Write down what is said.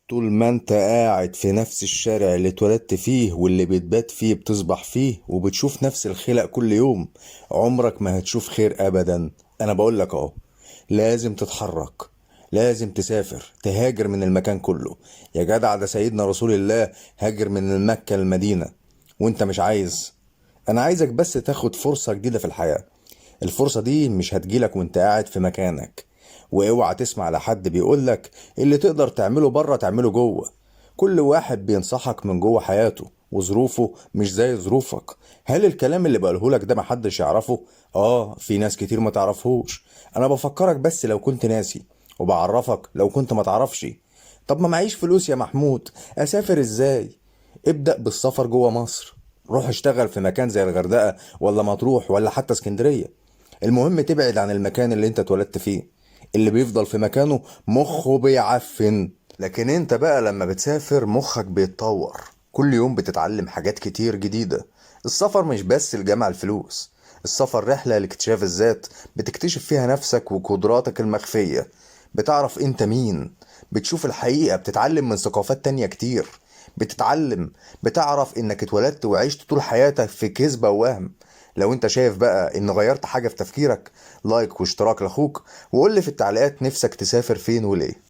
طول ما انت قاعد في نفس الشارع اللي اتولدت فيه واللي بتبات فيه بتصبح فيه وبتشوف نفس الخلق كل يوم، عمرك ما هتشوف خير ابدا. انا بقولك اهو، لازم تتحرك، لازم تسافر، تهاجر من المكان كله. يا جدع، ده سيدنا رسول الله هاجر من مكة للمدينة وانت مش عايز. انا عايزك بس تاخد فرصة جديدة في الحياة. الفرصة دي مش هتجيلك وانت قاعد في مكانك. واوعى تسمع لحد بيقولك اللي تقدر تعمله بره تعمله جوه. كل واحد بينصحك من جوه حياته وظروفه مش زي ظروفك. هل الكلام اللي بقولهولك ده محدش يعرفه؟ في ناس كتير ما تعرفهوش. انا بفكرك بس لو كنت ناسي، وبعرفك لو كنت ما تعرفش. طب ما معيش فلوس يا محمود، اسافر ازاي؟ ابدأ بالسفر جوه مصر. روح اشتغل في مكان زي الغردقة ولا مطروح ولا حتى اسكندرية. المهم تبعد عن المكان اللي انت اتولدت فيه. اللي بيفضل في مكانه مخه بيعفن. لكن انت بقى لما بتسافر مخك بيتطور. كل يوم بتتعلم حاجات كتير جديدة. السفر مش بس لجمع الفلوس، السفر رحلة لاكتشاف الذات. بتكتشف فيها نفسك وقدراتك المخفية. بتعرف انت مين. بتشوف الحقيقة، بتتعلم من ثقافات تانية كتير. بتتعلم. بتعرف انك اتولدت وعشت طول حياتك في كذبة ووهم. لو انت شايف بقى ان غيرت حاجة في تفكيرك، لايك واشتراك لاخوك، وقول لي في التعليقات نفسك تسافر فين وليه.